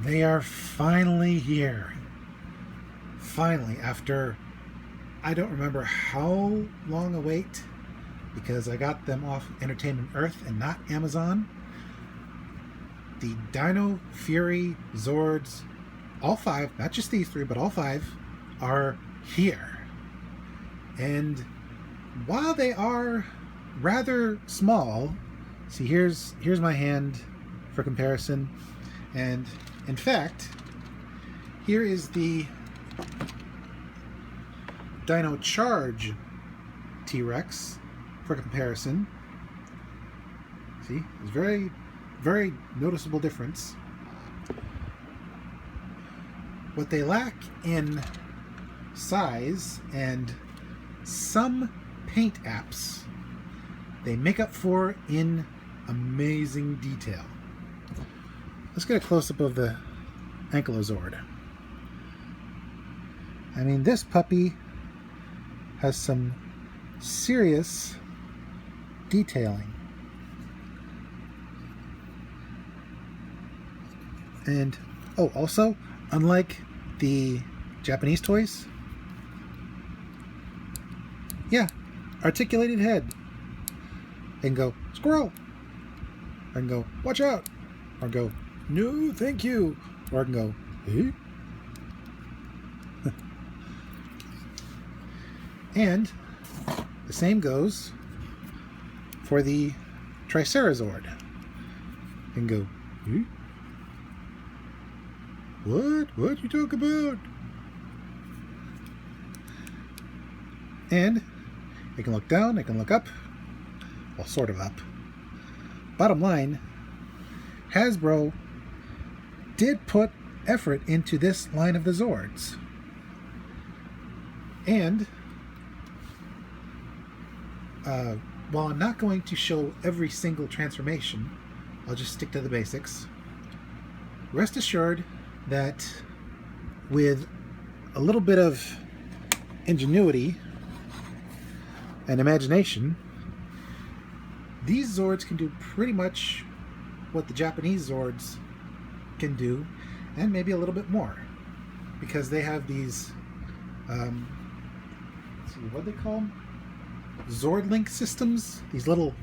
They are finally here. Finally, after I don't remember how long a wait, because I got them off Entertainment Earth and not Amazon. The Dino, Fury, Zords, all five, not just these three, but all five, are here. And while they are rather small, see, here's my hand for comparison, and in fact, here is the Dino Charge T-Rex for comparison. See, it's very, very noticeable difference. What they lack in size and some paint apps, they make up for in amazing detail. Let's get a close-up of the Ankylozord. I mean, this puppy has some serious detailing. And, oh, also, unlike the Japanese toys, yeah, articulated head. I can go, squirrel. I can go, watch out. Or go, no, thank you. Or I can go, eh? And the same goes for the Tricerazord. I can go, eh? What you talk about? And I can look down, I can look up. Well, sort of up. Bottom line, Hasbro did put effort into this line of the Zords. And while I'm not going to show every single transformation, I'll just stick to the basics. Rest assured that with a little bit of ingenuity and imagination, these Zords can do pretty much what the Japanese Zords can do, and maybe a little bit more, because they have these let's see, what do they call them? Zord link systems, these little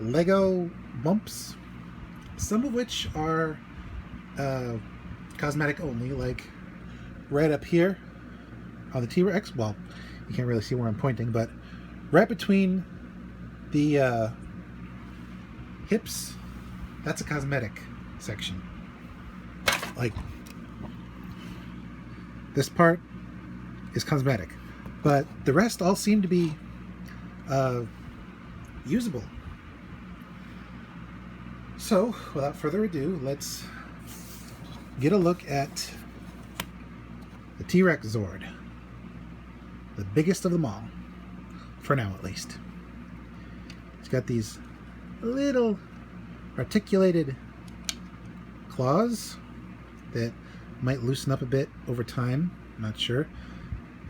Lego bumps, some of which are cosmetic only, like right up here on the T-Rex. Well, you can't really see where I'm pointing, but right between the hips, that's a cosmetic section. Like, this part is cosmetic, but the rest all seem to be usable. So, without further ado, let's get a look at the T-Rex Zord, the biggest of them all, for now at least. It's got these little articulated claws that might loosen up a bit over time. I'm not sure.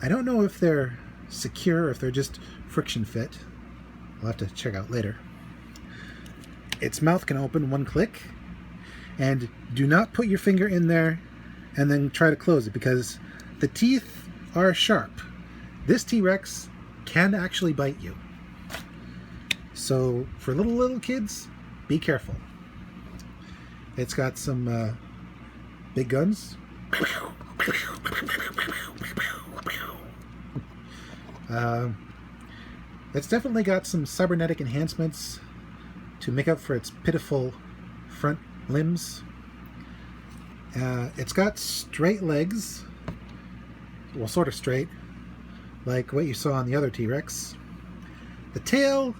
I don't know if they're secure or if they're just friction fit. I'll have to check out later. Its mouth can open one click, and do not put your finger in there and then try to close it, because the teeth are sharp. This T-Rex can actually bite you. So for little kids, be careful. It's got some big guns. It's definitely got some cybernetic enhancements to make up for its pitiful front limbs. It's got straight legs, well, sort of straight, like what you saw on the other T-Rex. The tail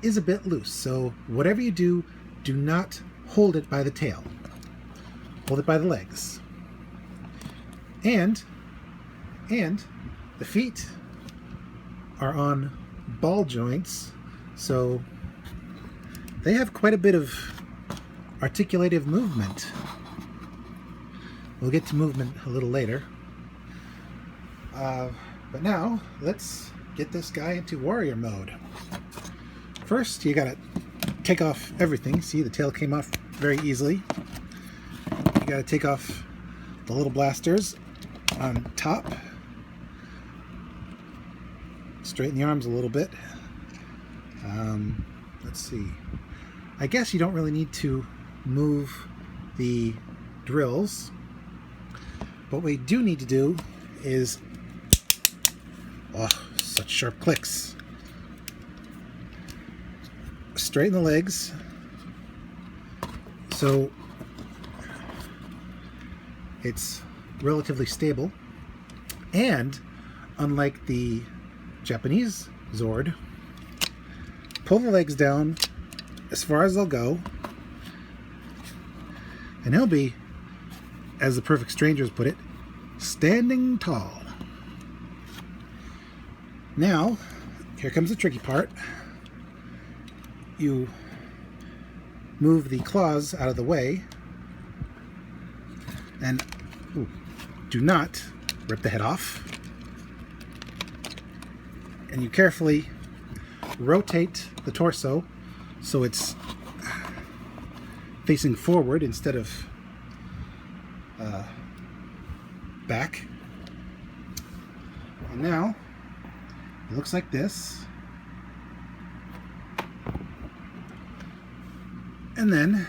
is a bit loose, so whatever you do, do not hold it by the tail. Hold it by the legs. And the feet are on ball joints, so they have quite a bit of articulative movement. We'll get to movement a little later. But now, let's get this guy into warrior mode. First, you gotta take off everything. See, the tail came off very easily. You got to take off the little blasters on top. Straighten the arms a little bit. Let's see. I guess you don't really need to move the drills. What we do need to do is, oh, such sharp clicks. Straighten the legs so it's relatively stable, and unlike the Japanese Zord, pull the legs down as far as they'll go, and he'll be, as the Perfect Strangers put it, standing tall. Now, here comes the tricky part. You move the claws out of the way, and do not rip the head off. And you carefully rotate the torso so it's facing forward instead of back. And now it looks like this. And then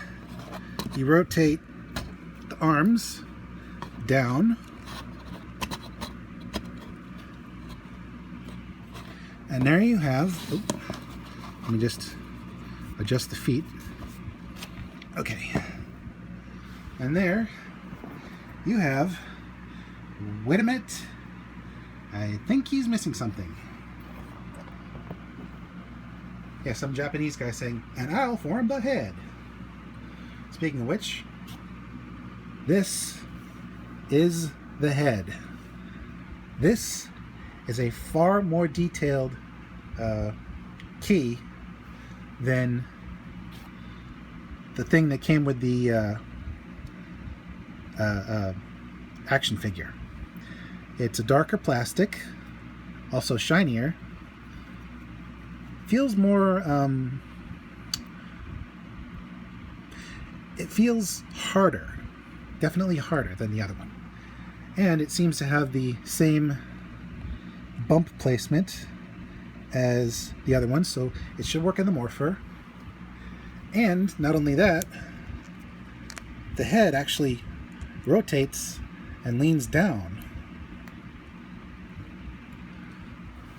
you rotate the arms down, and there you have, let me just adjust the feet. Okay. And there you have, wait a minute, I think he's missing something. Yeah, some Japanese guy saying, and I'll form the head. Speaking of which, this is the head. This is a far more detailed key than the thing that came with the action figure. It's a darker plastic, also shinier. Feels more, it feels harder, definitely harder than the other one. And it seems to have the same bump placement as the other one, so it should work in the morpher. And not only that, the head actually rotates and leans down.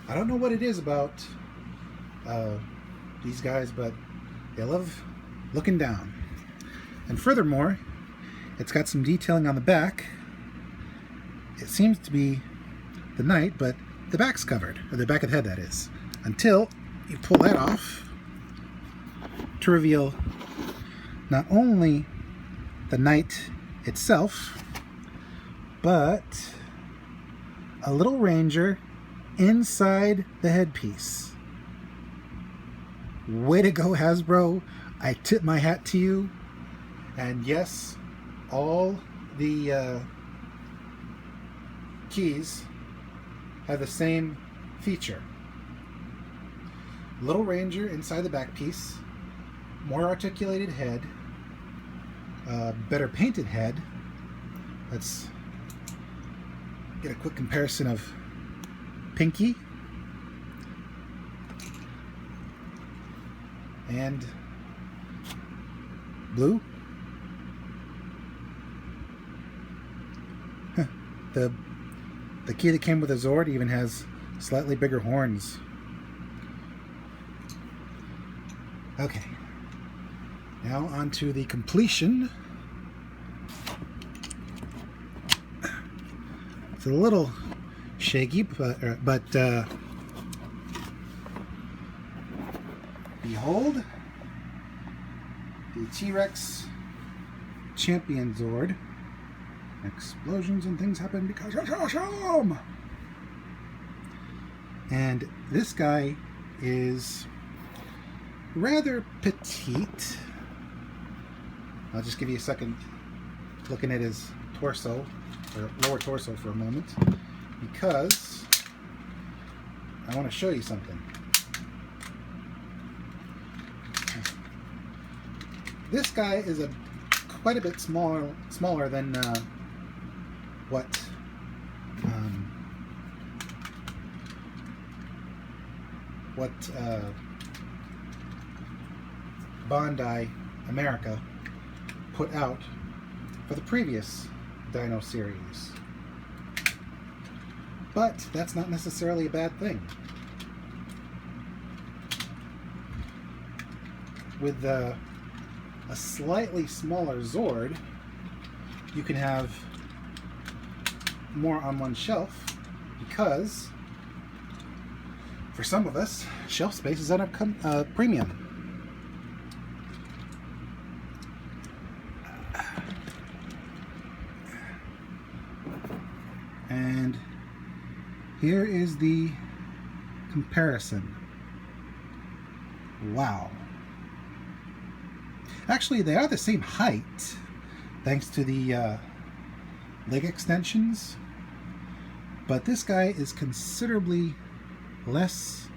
I don't know what it is about these guys, but they love looking down. And furthermore, it's got some detailing on the back. It seems to be the knight, but the back's covered, or the back of the head, that is, until you pull that off to reveal not only the knight itself, but a little ranger inside the headpiece. Way to go, Hasbro. I tip my hat to you. And yes, all the keys have the same feature. Little ranger inside the back piece, more articulated head, better painted head. Let's get a quick comparison of Pinky and Blue. The key that came with the Zord even has slightly bigger horns. Okay, now on to the completion. It's a little shaky, but behold, the T-Rex Champion Zord. Explosions and things happen because it's awesome! And this guy is rather petite. I'll just give you a second looking at his torso, or lower torso for a moment, because I want to show you something. This guy is a quite a bit smaller than what Bandai America put out for the previous Dino series. But that's not necessarily a bad thing. With a slightly smaller Zord, you can have more on one shelf, because for some of us, shelf space is at a premium. And here is the comparison. Wow. Actually, they are the same height, thanks to the leg extensions, but this guy is considerably less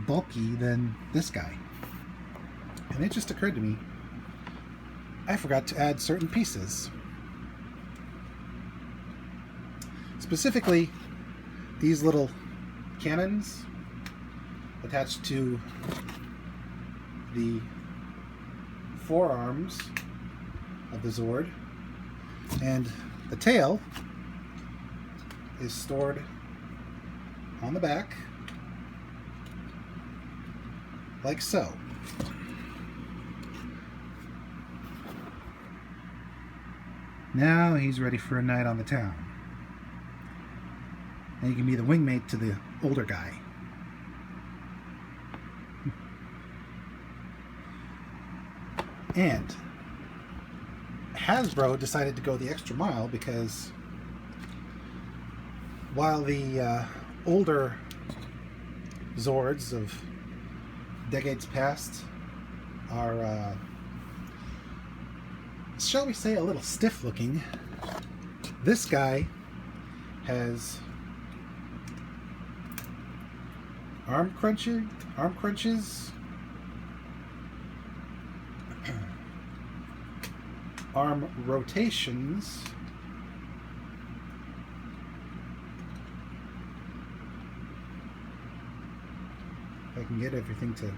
bulky than this guy. And it just occurred to me, I forgot to add certain pieces. Specifically, these little cannons attached to the forearms of the Zord, and the tail is stored on the back like so. Now he's ready for a night on the town. And he can be the wingmate to the older guy. And Hasbro decided to go the extra mile, because while the older Zords of decades past are, shall we say, a little stiff looking, this guy has arm crunches, arm rotations, if I can get everything to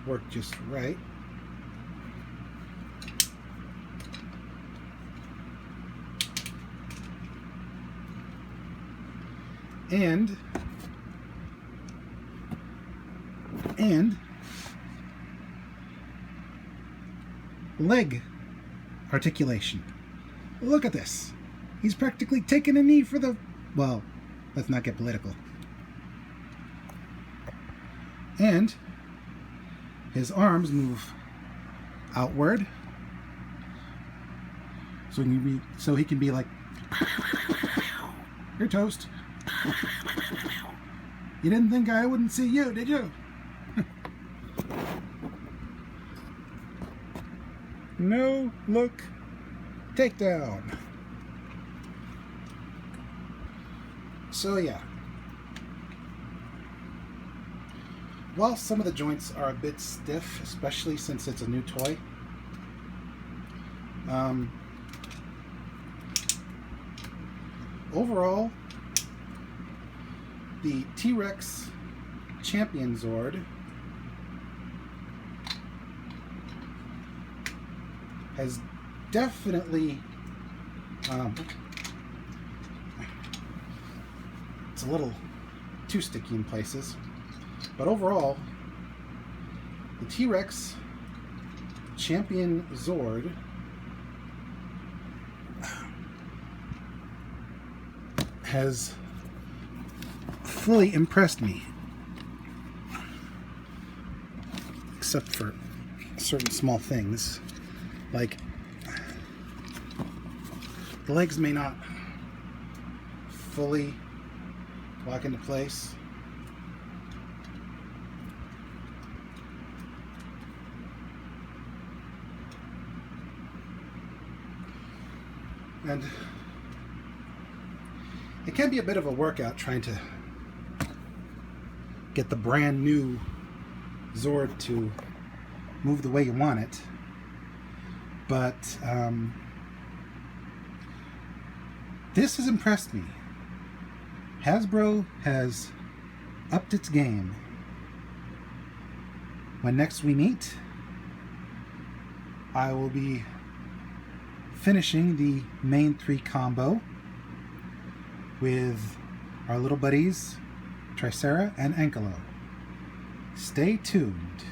work just right. And leg articulation. Look at this. He's practically taking a knee for the... Well, let's not get political. And his arms move outward, so he can be like, "You're toast. You didn't think I wouldn't see you, did you?" No look takedown. So yeah, while some of the joints are a bit stiff, especially since it's a new toy, overall, the T-Rex Champion Zord has definitely, it's a little too sticky in places, but overall, the T-Rex Champion Zord has fully impressed me, except for certain small things, like the legs may not fully lock into place. And it can be a bit of a workout trying to get the brand new Zord to move the way you want it. But This has impressed me. Hasbro has upped its game. When next we meet, I will be finishing the main 3 combo with our little buddies Tricera and Ankylo. Stay tuned.